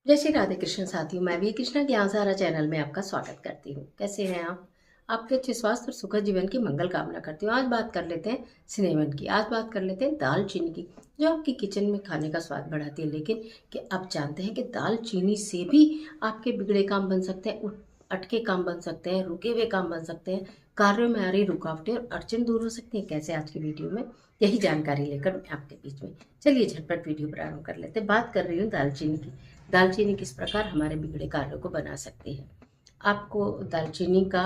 जय श्री राधे कृष्ण साथियों, मैं भी कृष्णा ज्ञान सारा चैनल में आपका स्वागत करती हूँ। कैसे हैं आप? आपके अच्छे स्वास्थ्य और सुखद जीवन की मंगल कामना करती हूँ। आज बात कर लेते हैं सिनेमन की। आज बात कर लेते हैं दालचीनी की, जो आपकी किचन में खाने का स्वाद बढ़ाती है। लेकिन क्या आप जानते हैं कि दालचीनी से भी आपके बिगड़े काम बन सकते हैं, अटके काम बन सकते हैं, रुके हुए काम बन सकते हैं, कार्यों में आ रही रुकावटें और अड़चन दूर हो सकती हैं। कैसे? आज की वीडियो में यही जानकारी लेकर मैं आपके बीच में। चलिए झटपट वीडियो प्रारंभ कर लेते हैं। बात कर रही हूँ दालचीनी की। दालचीनी किस प्रकार हमारे बिगड़े कार्यों को बना सकती है। आपको दालचीनी का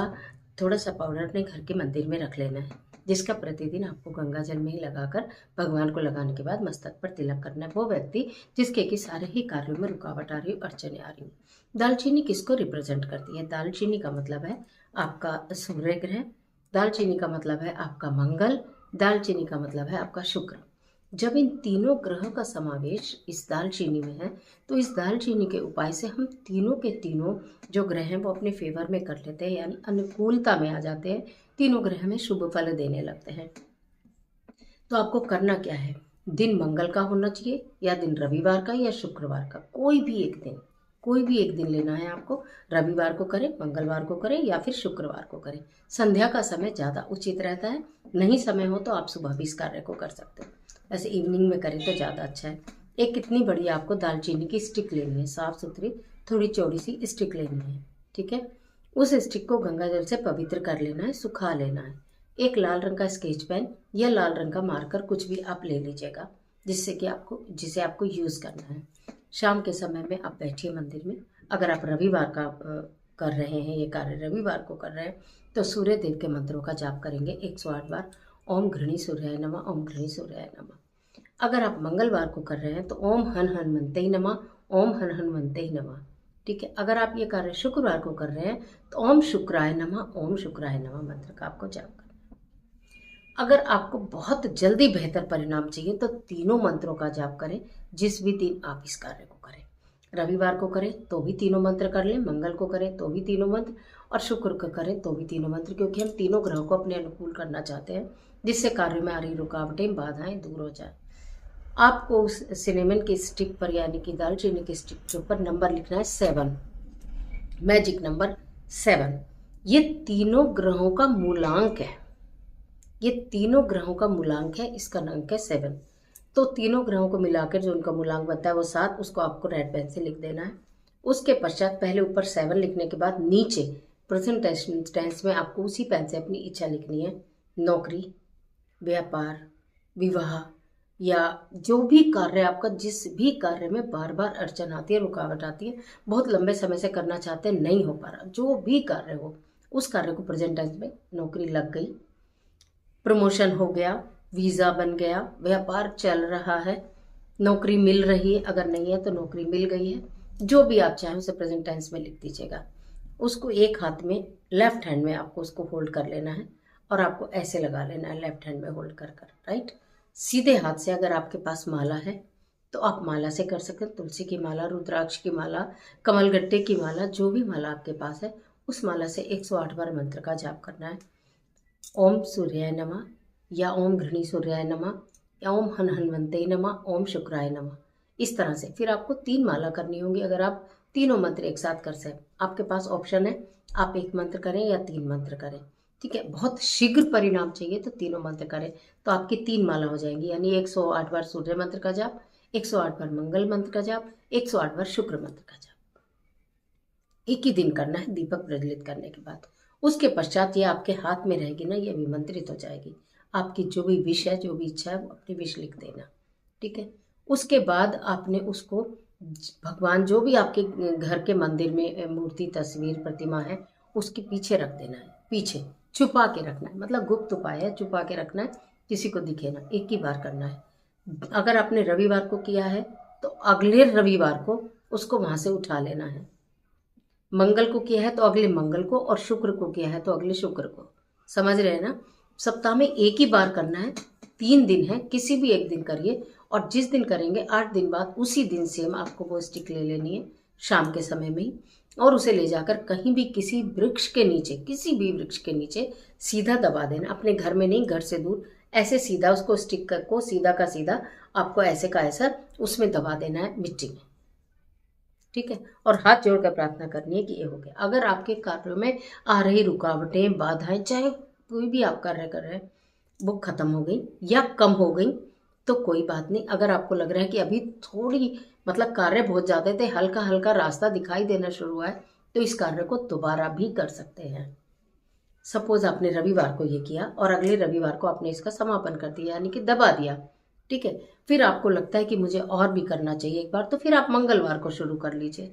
थोड़ा सा पाउडर अपने घर के मंदिर में रख लेना है, जिसका प्रतिदिन आपको गंगा जल में ही लगाकर भगवान को लगाने के बाद मस्तक पर तिलक करना है। वो व्यक्ति जिसके कि सारे ही कार्यों में रुकावट आ रही हो, अड़चने आ रही हो। दालचीनी किसको रिप्रेजेंट करती है? दालचीनी का मतलब है आपका सूर्य ग्रह, दालचीनी का मतलब है आपका मंगल, दालचीनी का मतलब है आपका शुक्र। जब इन तीनों ग्रहों का समावेश इस दालचीनी में है, तो इस दालचीनी के उपाय से हम तीनों के तीनों जो ग्रह हैं वो अपने फेवर में कर लेते हैं, यानी अनुकूलता में आ जाते हैं। तीनों ग्रह में शुभ फल देने लगते हैं। तो आपको करना क्या है? दिन मंगल का होना चाहिए, या दिन रविवार का, या शुक्रवार का। कोई भी एक दिन लेना है आपको। रविवार को करें, मंगलवार को करें, या फिर शुक्रवार को करें। संध्या का समय ज़्यादा उचित रहता है। नहीं समय हो तो आप सुबह भी इस कार्य को कर सकते हो। ऐसे इवनिंग में करें तो ज़्यादा अच्छा है। एक कितनी बड़ी आपको दालचीनी की स्टिक लेनी है, साफ सुथरी थोड़ी चौड़ी सी स्टिक लेनी है। ठीक है। उस स्टिक को गंगा जल से पवित्र कर लेना है, सुखा लेना है। एक लाल रंग का स्केच पेन या लाल रंग का मार्कर कुछ भी आप ले लीजिएगा, जिसे आपको यूज़ करना है। शाम के समय में आप बैठिए मंदिर में। अगर आप रविवार का कर रहे हैं, ये कार्य रविवार को कर रहे हैं, तो सूर्य देव के मंत्रों का जाप करेंगे 108 बार। ओम घृणी सूर्याय नमः, ओम घृणी सूर्याय नमः। अगर आप मंगलवार को कर रहे हैं तो ओम हन हनुमंते ही नमः, ओम हन हनुमंते ही नमः। ठीक है। अगर आप ये कार्य शुक्रवार को कर रहे हैं तो ओम शुक्राय नमः, ओम शुक्राय नमः मंत्र का आपको जाप करना। अगर आपको बहुत जल्दी बेहतर परिणाम चाहिए तो तीनों मंत्रों का जाप करें, जिस भी दिन आप इस कार्य को करें। रविवार को करें तो भी तीनों मंत्र कर लें, मंगल को करें तो भी तीनों मंत्र, और शुक्र को करें तो भी तीनों मंत्र, क्योंकि हम तीनों ग्रहों को अपने अनुकूल करना चाहते हैं, जिससे कार्य में आ रही रुकावटें, बाधाएं दूर हो जाए। आपको उस सिनेमन की स्टिक पर, यानी कि दालचीनी की स्टिक के ऊपर नंबर लिखना है 7, मैजिक नंबर 7। ये तीनों ग्रहों का मूलांक है। ये तीनों ग्रहों का मूलांक है, इसका अंक है 7। तो तीनों ग्रहों को मिलाकर जो उनका मूलांक बनता है वो 7, उसको आपको रेड पेन से लिख देना है। उसके पश्चात पहले ऊपर 7 लिखने के बाद नीचे प्रेजेंट टेंस में आपको उसी पेन से अपनी इच्छा लिखनी है। नौकरी, व्यापार, विवाह, या जो भी कार्य आपका, जिस भी कार्य में बार बार अड़चन आती है, रुकावट आती है, बहुत लंबे समय से करना चाहते हैं, नहीं हो पा रहा, जो भी कार्य हो, उस कार्य को प्रेजेंट टेंस में नौकरी लग गई, प्रमोशन हो गया, वीज़ा बन गया, व्यापार चल रहा है, नौकरी मिल रही है, अगर नहीं है तो नौकरी मिल गई है, जो भी आप चाहें उसे प्रेजेंट टेंस में लिख दीजिएगा। उसको एक हाथ में, लेफ्ट हैंड में आपको उसको होल्ड कर लेना है, और आपको ऐसे लगा लेना है, लेफ्ट हैंड में होल्ड कर कर, राइट। सीधे हाथ से अगर आपके पास माला है तो आप माला से कर सकते हैं। तुलसी की माला, रुद्राक्ष की माला, कमलगट्टे की माला, जो भी माला आपके पास है, उस माला से 108 बार मंत्र का जाप करना है। ओम सूर्याय नमः, या ओम घृणी सूर्याय नमः, या ओम हन हनुमंते नमः, ओम शुक्राय नमः। इस तरह से फिर आपको 3 माला करनी होगी। अगर आप तीनों मंत्र एक साथ कर सकें, आपके पास ऑप्शन है, आप 1 मंत्र करें या 3 मंत्र करें। ठीक है। बहुत शीघ्र परिणाम चाहिए तो तीनों मंत्र करें, तो आपकी 3 माला हो जाएंगी, यानी 108 बार सूर्य मंत्र का जाप, 108 बार मंगल मंत्र का जाप, 108 बार शुक्र मंत्र का जाप। एक ही दिन करना है दीपक प्रज्वलित करने के बाद। उसके पश्चात ये आपके हाथ में रहेगी ना, ये अभिमंत्रित हो जाएगी। आपकी जो भी विश है, जो भी इच्छा है, वो अपनी विश लिख देना। ठीक है। उसके बाद आपने उसको भगवान, जो भी आपके घर के मंदिर में मूर्ति, तस्वीर, प्रतिमा है, उसके पीछे रख देना है। पीछे छुपा के रखना है, मतलब गुप्त उपाय है, छुपा के रखना है, किसी को दिखे ना। एक ही बार करना है। अगर आपने रविवार को किया है तो अगले रविवार को उसको वहां से उठा लेना है। मंगल को किया है तो अगले मंगल को, और शुक्र को किया है तो अगले शुक्र को। समझ रहे हैं ना? सप्ताह में एक ही बार करना है। 3 दिन है, किसी भी एक दिन करिए, और जिस दिन करेंगे 8 दिन बाद उसी दिन सेम आपको वो स्टिक ले लेनी है, शाम के समय में ही, और उसे ले जाकर कहीं भी किसी वृक्ष के नीचे, किसी भी वृक्ष के नीचे सीधा दबा देना। अपने घर में नहीं, घर से दूर, ऐसे सीधा उसको, स्टिक को सीधा का सीधा आपको ऐसे का ऐसा उसमें दबा देना है, मिट्टी में। ठीक है, और हाथ जोड़कर प्रार्थना करनी है कि ये हो गया। अगर आपके कार्यों में आ रही रुकावटें, बाधाएं, चाहे कोई भी आप कार्य कर रहे हैं, वो खत्म हो गई या कम हो गई तो कोई बात नहीं। अगर आपको लग रहा है कि अभी थोड़ी मतलब कार्य बहुत ज़्यादा थे, हल्का हल्का रास्ता दिखाई देना शुरू हुआ है, तो इस कार्य को दोबारा भी कर सकते हैं। सपोज आपने रविवार को ये किया और अगले रविवार को आपने इसका समापन कर दिया, यानी कि दबा दिया, ठीक है। फिर आपको लगता है कि मुझे और भी करना चाहिए एक बार, तो फिर आप मंगलवार को शुरू कर लीजिए।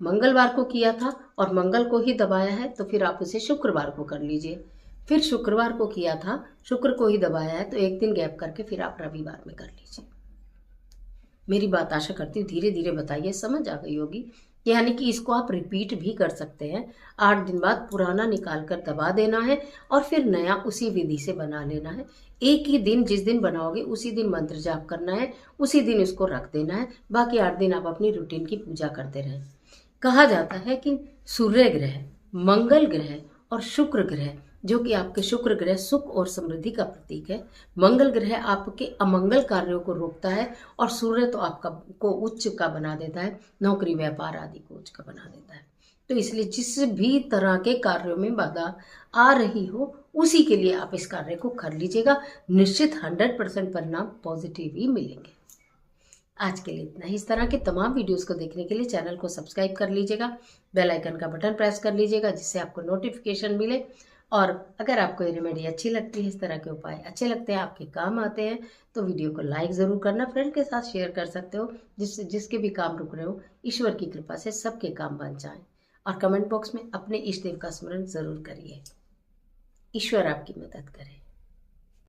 मंगलवार को किया था और मंगल को ही दबाया है, तो फिर आप उसे शुक्रवार को कर लीजिए। फिर शुक्रवार को किया था, शुक्र को ही दबाया है, तो एक दिन गैप करके फिर आप रविवार में कर लीजिए। मेरी बात आशा करती हूँ धीरे धीरे बताइए समझ आ गई होगी। यानी कि इसको आप रिपीट भी कर सकते हैं। 8 दिन बाद पुराना निकाल कर दबा देना है और फिर नया उसी विधि से बना लेना है। एक ही दिन जिस दिन बनाओगे उसी दिन मंत्र जाप करना है, उसी दिन इसको रख देना है। बाकी 8 दिन आप अपनी रूटीन की पूजा करते रहें। कहा जाता है कि सूर्य ग्रह, मंगल ग्रह और शुक्र ग्रह, जो कि आपके शुक्र ग्रह सुख और समृद्धि का प्रतीक है, मंगल ग्रह आपके अमंगल कार्यों को रोकता है और सूर्य तो आपका को उच्च का बना देता है, नौकरी व्यापार आदि को उच्च का बना देता है। तो इसलिए जिस भी तरह के कार्यों में बाधा आ रही हो उसी के लिए आप इस कार्य को कर लीजिएगा। निश्चित 100% परिणाम पॉजिटिव ही मिलेंगे। आज के लिए इतना ही। इस तरह के तमाम वीडियोस को देखने के लिए चैनल को सब्सक्राइब कर लीजिएगा, बेल आइकन का बटन प्रेस कर लीजिएगा जिससे आपको नोटिफिकेशन मिले। और अगर आपको ये रेमेडी अच्छी लगती है, इस तरह के उपाय अच्छे लगते हैं, आपके काम आते हैं, तो वीडियो को लाइक ज़रूर करना, फ्रेंड के साथ शेयर कर सकते हो, जिसके भी काम रुक रहे हो। ईश्वर की कृपा से सबके काम बन जाएं। और कमेंट बॉक्स में अपने इष्ट देव का स्मरण ज़रूर करिए। ईश्वर आपकी मदद करे।